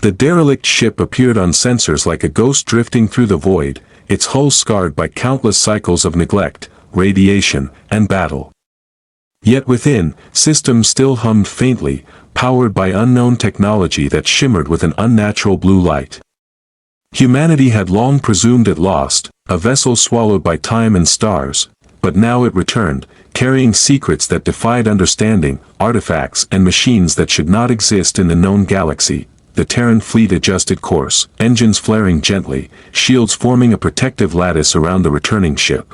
The derelict ship appeared on sensors like a ghost drifting through the void, its hull scarred by countless cycles of neglect, radiation, and battle. Yet within, systems still hummed faintly, powered by unknown technology that shimmered with an unnatural blue light. Humanity had long presumed it lost, a vessel swallowed by time and stars, but now it returned, carrying secrets that defied understanding, artifacts and machines that should not exist in the known galaxy. The Terran fleet adjusted course, engines flaring gently, shields forming a protective lattice around the returning ship.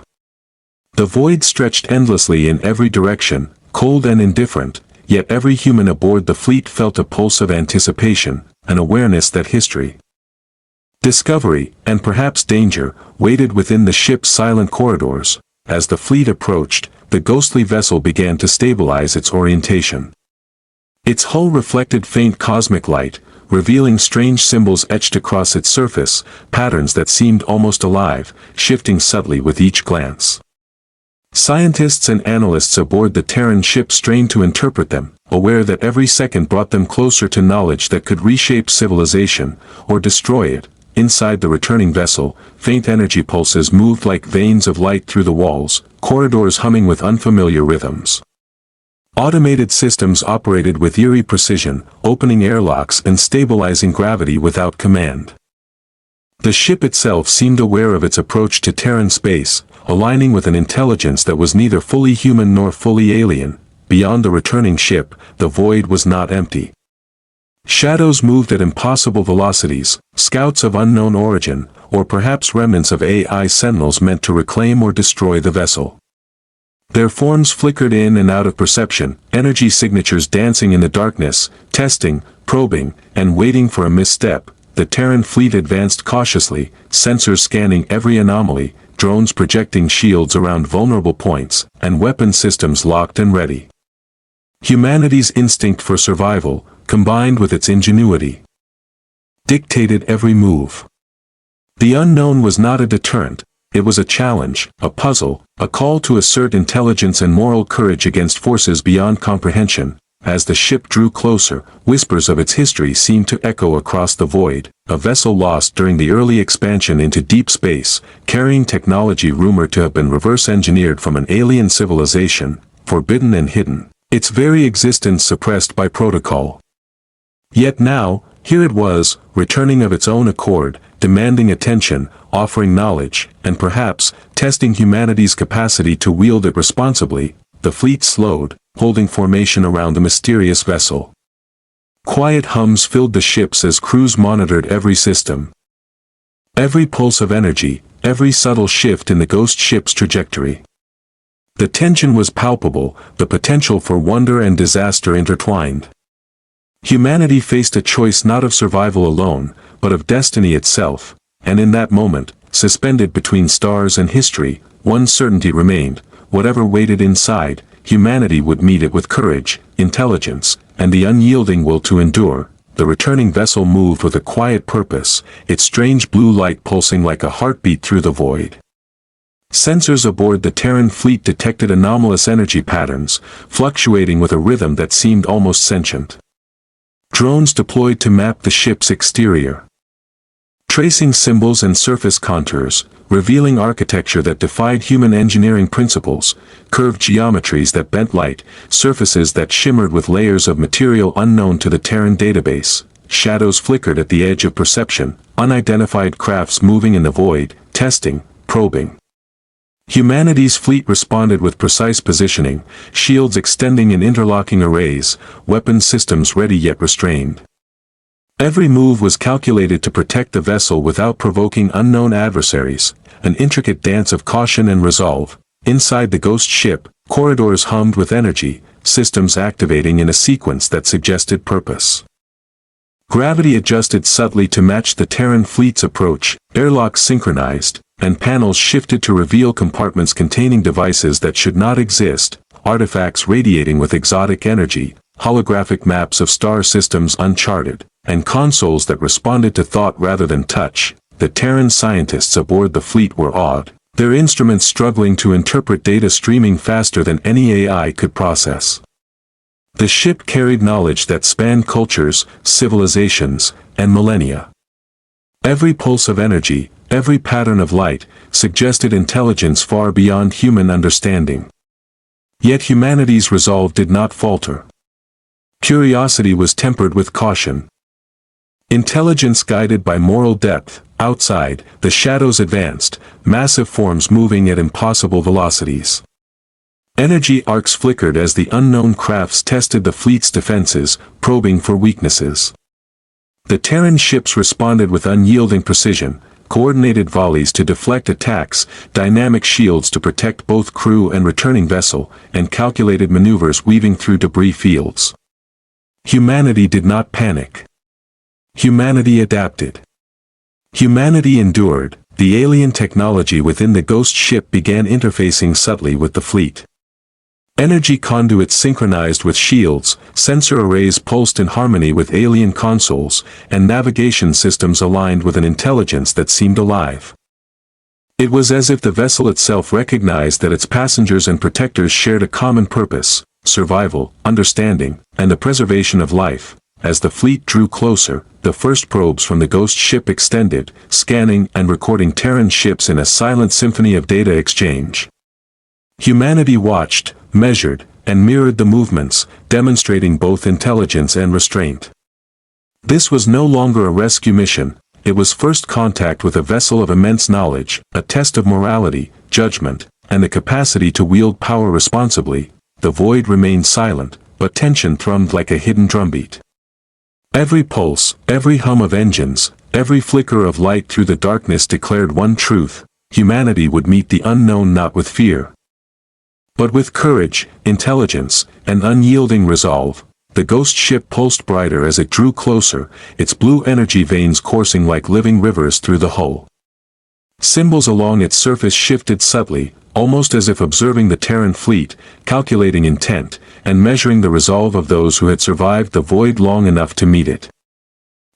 The void stretched endlessly in every direction, cold and indifferent, yet every human aboard the fleet felt a pulse of anticipation, an awareness that history, discovery, and perhaps danger, waited within the ship's silent corridors. As the fleet approached, the ghostly vessel began to stabilize its orientation. Its hull reflected faint cosmic light, revealing strange symbols etched across its surface, patterns that seemed almost alive, shifting subtly with each glance. Scientists and analysts aboard the Terran ship strained to interpret them, aware that every second brought them closer to knowledge that could reshape civilization, or destroy it. Inside the returning vessel, faint energy pulses moved like veins of light through the walls, corridors humming with unfamiliar rhythms. Automated systems operated with eerie precision, opening airlocks and stabilizing gravity without command. The ship itself seemed aware of its approach to Terran space, aligning with an intelligence that was neither fully human nor fully alien. Beyond the returning ship, the void was not empty. Shadows moved at impossible velocities, scouts of unknown origin, or perhaps remnants of AI sentinels meant to reclaim or destroy the vessel. Their forms flickered in and out of perception, energy signatures dancing in the darkness, testing, probing, and waiting for a misstep. The Terran fleet advanced cautiously, sensors scanning every anomaly, drones projecting shields around vulnerable points, and weapon systems locked and ready. Humanity's instinct for survival, combined with its ingenuity, dictated every move. The unknown was not a deterrent. It was a challenge, a puzzle, a call to assert intelligence and moral courage against forces beyond comprehension. As the ship drew closer, whispers of its history seemed to echo across the void. A vessel lost during the early expansion into deep space, carrying technology rumored to have been reverse-engineered from an alien civilization, forbidden and hidden, its very existence suppressed by protocol. Yet now, here it was, returning of its own accord, demanding attention, offering knowledge, and perhaps, testing humanity's capacity to wield it responsibly. The fleet slowed, holding formation around the mysterious vessel. Quiet hums filled the ships as crews monitored every system. Every pulse of energy, every subtle shift in the ghost ship's trajectory. The tension was palpable, the potential for wonder and disaster intertwined. Humanity faced a choice not of survival alone, but of destiny itself, and in that moment, suspended between stars and history, one certainty remained: whatever waited inside, humanity would meet it with courage, intelligence, and the unyielding will to endure. The returning vessel moved with a quiet purpose, its strange blue light pulsing like a heartbeat through the void. Sensors aboard the Terran fleet detected anomalous energy patterns, fluctuating with a rhythm that seemed almost sentient. Drones deployed to map the ship's exterior, tracing symbols and surface contours, revealing architecture that defied human engineering principles, curved geometries that bent light, surfaces that shimmered with layers of material unknown to the Terran database. Shadows flickered at the edge of perception, unidentified crafts moving in the void, testing, probing. Humanity's fleet responded with precise positioning, shields extending in interlocking arrays, weapon systems ready yet restrained. Every move was calculated to protect the vessel without provoking unknown adversaries, an intricate dance of caution and resolve. Inside the ghost ship, corridors hummed with energy, systems activating in a sequence that suggested purpose. Gravity adjusted subtly to match the Terran fleet's approach, airlocks synchronized, and panels shifted to reveal compartments containing devices that should not exist, artifacts radiating with exotic energy, holographic maps of star systems uncharted, and consoles that responded to thought rather than touch. The Terran scientists aboard the fleet were awed, their instruments struggling to interpret data streaming faster than any AI could process. The ship carried knowledge that spanned cultures, civilizations, and millennia. Every pulse of energy, every pattern of light, suggested intelligence far beyond human understanding. Yet humanity's resolve did not falter. Curiosity was tempered with caution. Intelligence guided by moral depth. Outside, the shadows advanced, massive forms moving at impossible velocities. Energy arcs flickered as the unknown crafts tested the fleet's defenses, probing for weaknesses. The Terran ships responded with unyielding precision, coordinated volleys to deflect attacks, dynamic shields to protect both crew and returning vessel, and calculated maneuvers weaving through debris fields. Humanity did not panic. Humanity adapted. Humanity endured. The alien technology within the Ghost ship began interfacing subtly with the fleet. Energy conduits synchronized with shields, sensor arrays pulsed in harmony with alien consoles, and navigation systems aligned with an intelligence that seemed alive. It was as if the vessel itself recognized that its passengers and protectors shared a common purpose: survival, understanding, and the preservation of life. As the fleet drew closer, the first probes from the Ghost ship extended, scanning and recording Terran ships in a silent symphony of data exchange. Humanity watched, measured, and mirrored the movements, demonstrating both intelligence and restraint. This was no longer a rescue mission, it was first contact with a vessel of immense knowledge, a test of morality, judgment, and the capacity to wield power responsibly. The void remained silent, but tension thrummed like a hidden drumbeat. Every pulse, every hum of engines, every flicker of light through the darkness declared one truth: humanity would meet the unknown not with fear, but with courage, intelligence, and unyielding resolve. The Ghost ship pulsed brighter as it drew closer, its blue energy veins coursing like living rivers through the hull. Symbols along its surface shifted subtly, almost as if observing the Terran fleet, calculating intent, and measuring the resolve of those who had survived the void long enough to meet it.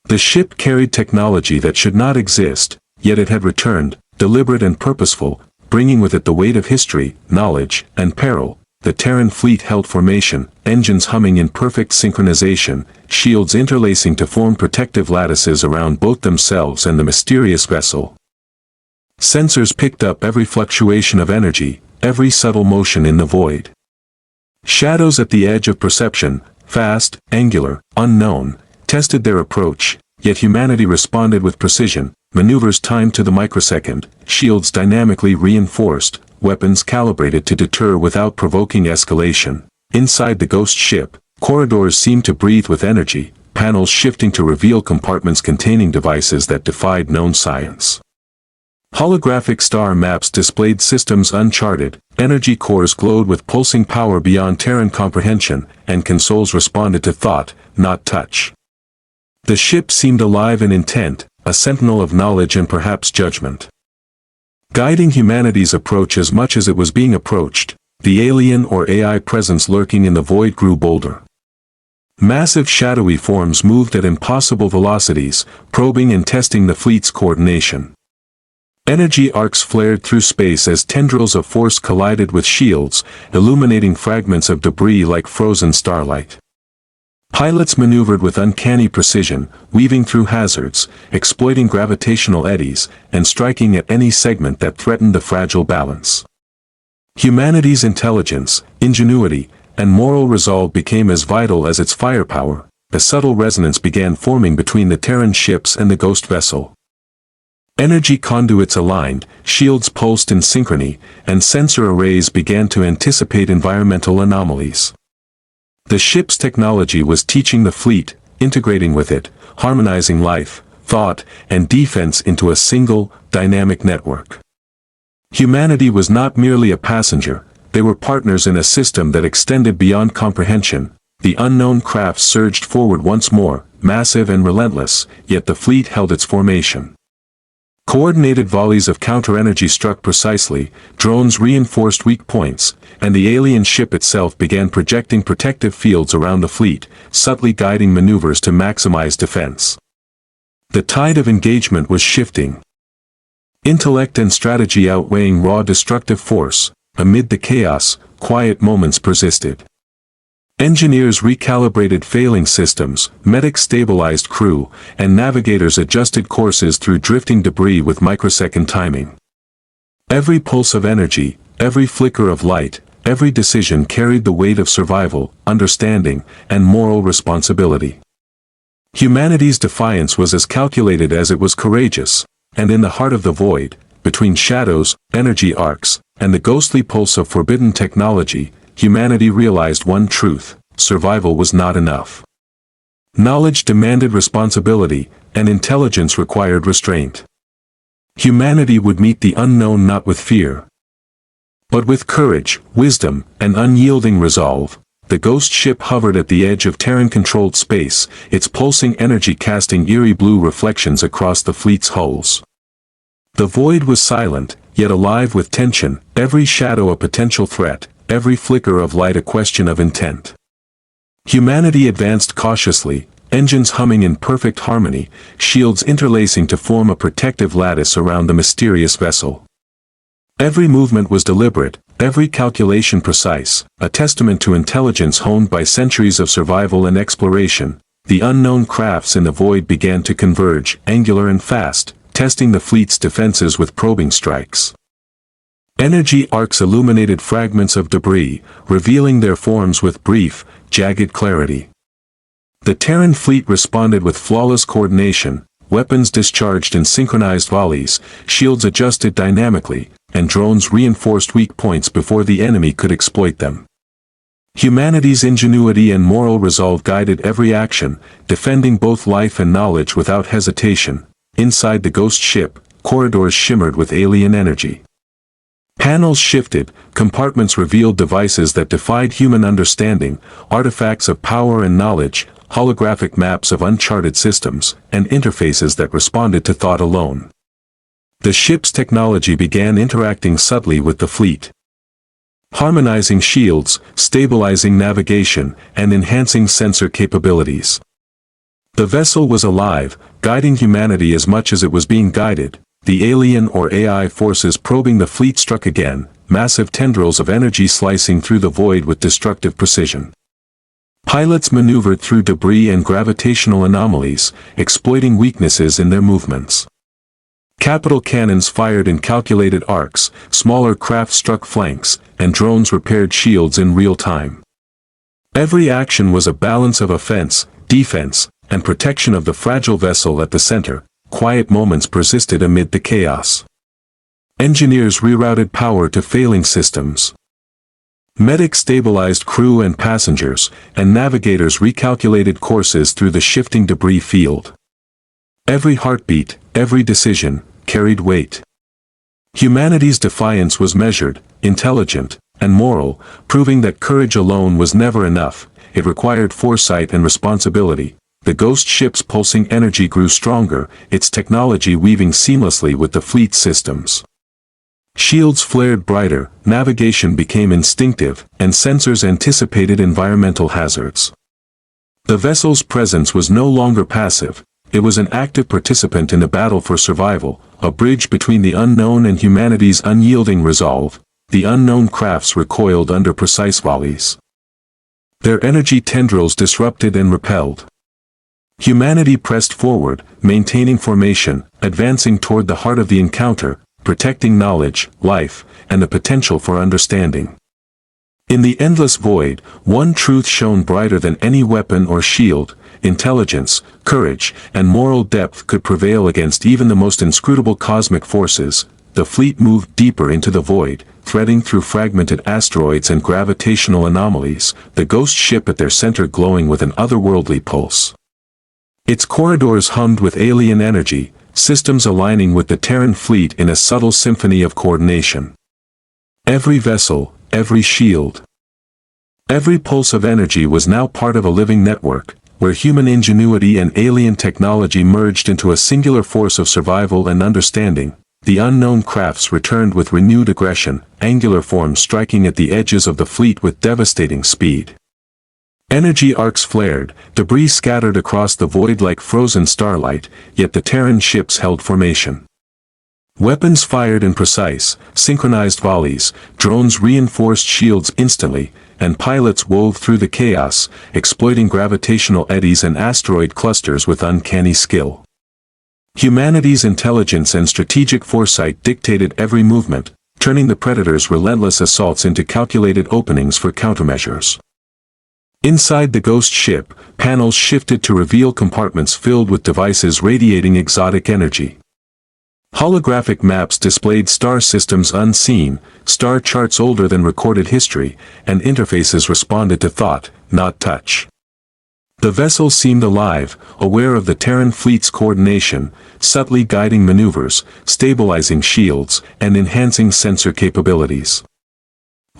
The ship carried technology that should not exist, yet it had returned, deliberate and purposeful, bringing with it the weight of history, knowledge, and peril. The Terran fleet held formation, engines humming in perfect synchronization, shields interlacing to form protective lattices around both themselves and the mysterious vessel. Sensors picked up every fluctuation of energy, every subtle motion in the void. Shadows at the edge of perception, fast, angular, unknown, tested their approach, yet humanity responded with precision, maneuvers timed to the microsecond, shields dynamically reinforced, weapons calibrated to deter without provoking escalation. Inside the Ghost ship, corridors seemed to breathe with energy, panels shifting to reveal compartments containing devices that defied known science. Holographic star maps displayed systems uncharted, energy cores glowed with pulsing power beyond Terran comprehension, and consoles responded to thought, not touch. The ship seemed alive in intent, a sentinel of knowledge and perhaps judgment. Guiding humanity's approach as much as it was being approached, the alien or AI presence lurking in the void grew bolder. Massive shadowy forms moved at impossible velocities, probing and testing the fleet's coordination. Energy arcs flared through space as tendrils of force collided with shields, illuminating fragments of debris like frozen starlight. Pilots maneuvered with uncanny precision, weaving through hazards, exploiting gravitational eddies, and striking at any segment that threatened the fragile balance. Humanity's intelligence, ingenuity, and moral resolve became as vital as its firepower. A subtle resonance began forming between the Terran ships and the Ghost vessel. Energy conduits aligned, shields pulsed in synchrony, and sensor arrays began to anticipate environmental anomalies. The ship's technology was teaching the fleet, integrating with it, harmonizing life, thought, and defense into a single, dynamic network. Humanity was not merely a passenger, they were partners in a system that extended beyond comprehension. The unknown craft surged forward once more, massive and relentless, yet the fleet held its formation. Coordinated volleys of counter-energy struck precisely, drones reinforced weak points, and the alien ship itself began projecting protective fields around the fleet, subtly guiding maneuvers to maximize defense. The tide of engagement was shifting. Intellect and strategy outweighing raw destructive force. Amid the chaos, quiet moments persisted. Engineers recalibrated failing systems, medics stabilized crew, and navigators adjusted courses through drifting debris with microsecond timing. Every pulse of energy, every flicker of light, every decision carried the weight of survival, understanding, and moral responsibility. Humanity's defiance was as calculated as it was courageous, and in the heart of the void, between shadows, energy arcs, and the ghostly pulse of forbidden technology, humanity realized one truth: survival was not enough. Knowledge demanded responsibility, and intelligence required restraint. Humanity would meet the unknown not with fear, but with courage, wisdom, and unyielding resolve. The ghost ship hovered at the edge of Terran-controlled space, its pulsing energy casting eerie blue reflections across the fleet's hulls. The void was silent, yet alive with tension, every shadow a potential threat, every flicker of light a question of intent. Humanity advanced cautiously, engines humming in perfect harmony, shields interlacing to form a protective lattice around the mysterious vessel. Every movement was deliberate, every calculation precise, a testament to intelligence honed by centuries of survival and exploration. The unknown crafts in the void began to converge, angular and fast, testing the fleet's defenses with probing strikes. Energy arcs illuminated fragments of debris, revealing their forms with brief, jagged clarity. The Terran fleet responded with flawless coordination, weapons discharged in synchronized volleys, shields adjusted dynamically, and drones reinforced weak points before the enemy could exploit them. Humanity's ingenuity and moral resolve guided every action, defending both life and knowledge without hesitation. Inside the ghost ship, corridors shimmered with alien energy. Panels shifted, compartments revealed devices that defied human understanding, artifacts of power and knowledge, holographic maps of uncharted systems, and interfaces that responded to thought alone. The ship's technology began interacting subtly with the fleet, harmonizing shields, stabilizing navigation, and enhancing sensor capabilities. The vessel was alive, guiding humanity as much as it was being guided. The alien or AI forces probing the fleet struck again, massive tendrils of energy slicing through the void with destructive precision. Pilots maneuvered through debris and gravitational anomalies, exploiting weaknesses in their movements. Capital cannons fired in calculated arcs, smaller craft struck flanks, and drones repaired shields in real time. Every action was a balance of offense, defense, and protection of the fragile vessel at the center. Quiet moments persisted amid the chaos. Engineers rerouted power to failing systems. Medics stabilized crew and passengers, and navigators recalculated courses through the shifting debris field. Every heartbeat, every decision, carried weight. Humanity's defiance was measured, intelligent, and moral, proving that courage alone was never enough. It required foresight and responsibility. The ghost ship's pulsing energy grew stronger, its technology weaving seamlessly with the fleet's systems. Shields flared brighter, navigation became instinctive, and sensors anticipated environmental hazards. The vessel's presence was no longer passive, it was an active participant in the battle for survival, a bridge between the unknown and humanity's unyielding resolve. The unknown crafts recoiled under precise volleys. Their energy tendrils disrupted and repelled. Humanity pressed forward, maintaining formation, advancing toward the heart of the encounter, protecting knowledge, life, and the potential for understanding. In the endless void, one truth shone brighter than any weapon or shield: intelligence, courage, and moral depth could prevail against even the most inscrutable cosmic forces. The fleet moved deeper into the void, threading through fragmented asteroids and gravitational anomalies, the ghost ship at their center glowing with an otherworldly pulse. Its corridors hummed with alien energy, systems aligning with the Terran fleet in a subtle symphony of coordination. Every vessel, every shield, every pulse of energy was now part of a living network, where human ingenuity and alien technology merged into a singular force of survival and understanding. The unknown crafts returned with renewed aggression, angular forms striking at the edges of the fleet with devastating speed. Energy arcs flared, debris scattered across the void like frozen starlight, yet the Terran ships held formation. Weapons fired in precise, synchronized volleys, drones reinforced shields instantly, and pilots wove through the chaos, exploiting gravitational eddies and asteroid clusters with uncanny skill. Humanity's intelligence and strategic foresight dictated every movement, turning the Predator's relentless assaults into calculated openings for countermeasures. Inside the ghost ship, panels shifted to reveal compartments filled with devices radiating exotic energy. Holographic maps displayed star systems unseen, star charts older than recorded history, and interfaces responded to thought, not touch. The vessel seemed alive, aware of the Terran fleet's coordination, subtly guiding maneuvers, stabilizing shields, and enhancing sensor capabilities.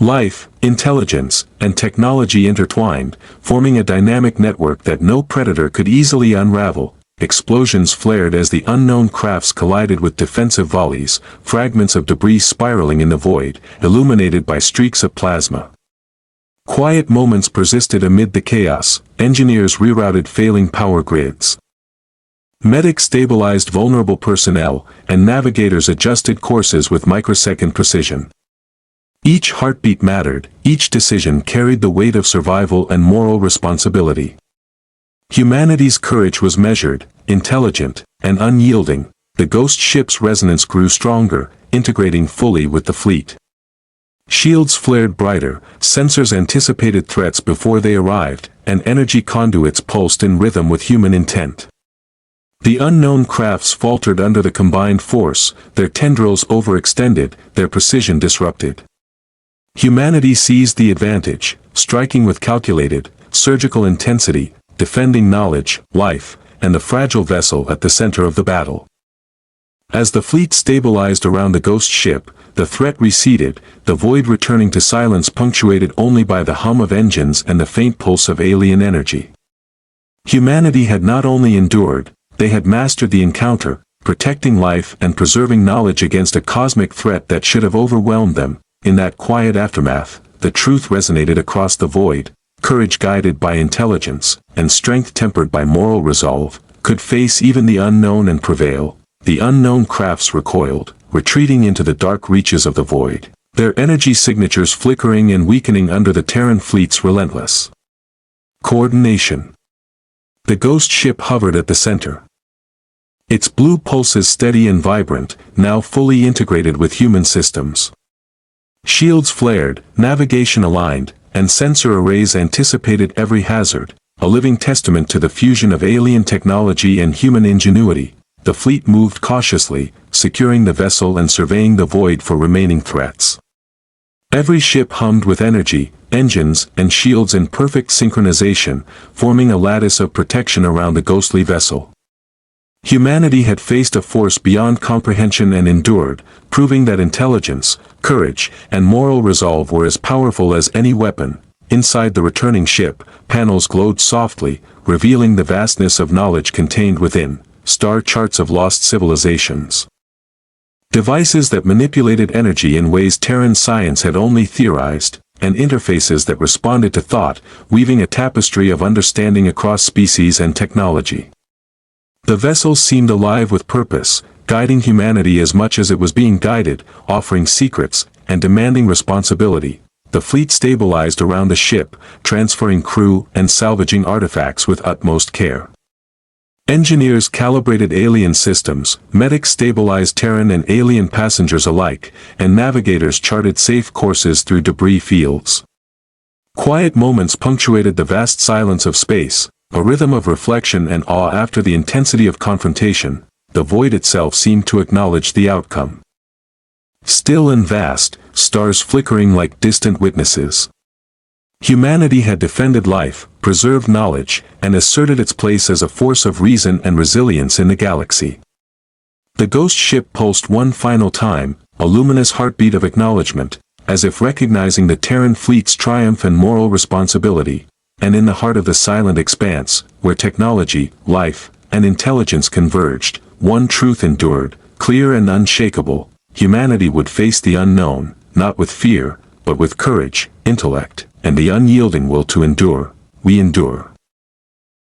Life, intelligence, and technology intertwined, forming a dynamic network that no Predator could easily unravel. Explosions flared as the unknown crafts collided with defensive volleys, fragments of debris spiraling in the void, illuminated by streaks of plasma. Quiet moments persisted amid the chaos. Engineers rerouted failing power grids. Medics stabilized vulnerable personnel, and navigators adjusted courses with microsecond precision. Each heartbeat mattered, each decision carried the weight of survival and moral responsibility. Humanity's courage was measured, intelligent, and unyielding. The ghost ship's resonance grew stronger, integrating fully with the fleet. Shields flared brighter, sensors anticipated threats before they arrived, and energy conduits pulsed in rhythm with human intent. The unknown crafts faltered under the combined force, their tendrils overextended, their precision disrupted. Humanity seized the advantage, striking with calculated, surgical intensity, defending knowledge, life, and the fragile vessel at the center of the battle. As the fleet stabilized around the ghost ship, the threat receded, the void returning to silence punctuated only by the hum of engines and the faint pulse of alien energy. Humanity had not only endured, they had mastered the encounter, protecting life and preserving knowledge against a cosmic threat that should have overwhelmed them. In that quiet aftermath, the truth resonated across the void. Courage guided by intelligence, and strength tempered by moral resolve, could face even the unknown and prevail. The unknown crafts recoiled, retreating into the dark reaches of the void, their energy signatures flickering and weakening under the Terran fleet's relentless coordination. The ghost ship hovered at the center. Its blue pulses steady and vibrant, now fully integrated with human systems. Shields flared, navigation aligned, and sensor arrays anticipated every hazard, a living testament to the fusion of alien technology and human ingenuity. The fleet moved cautiously, securing the vessel and surveying the void for remaining threats. Every ship hummed with energy, engines and shields in perfect synchronization, forming a lattice of protection around the ghostly vessel. Humanity had faced a force beyond comprehension and endured, proving that intelligence, courage, and moral resolve were as powerful as any weapon. Inside the returning ship, panels glowed softly, revealing the vastness of knowledge contained within, star charts of lost civilizations. Devices that manipulated energy in ways Terran science had only theorized, and interfaces that responded to thought, weaving a tapestry of understanding across species and technology. The vessel seemed alive with purpose, guiding humanity as much as it was being guided, offering secrets, and demanding responsibility. The fleet stabilized around the ship, transferring crew and salvaging artifacts with utmost care. Engineers calibrated alien systems, medics stabilized Terran and alien passengers alike, and navigators charted safe courses through debris fields. Quiet moments punctuated the vast silence of space, a rhythm of reflection and awe after the intensity of confrontation. The void itself seemed to acknowledge the outcome. Still and vast, stars flickering like distant witnesses. Humanity had defended life, preserved knowledge, and asserted its place as a force of reason and resilience in the galaxy. The ghost ship pulsed one final time, a luminous heartbeat of acknowledgement, as if recognizing the Terran fleet's triumph and moral responsibility. And in the heart of the silent expanse, where technology, life, and intelligence converged, one truth endured, clear and unshakable: humanity would face the unknown, not with fear, but with courage, intellect, and the unyielding will to endure. We endure.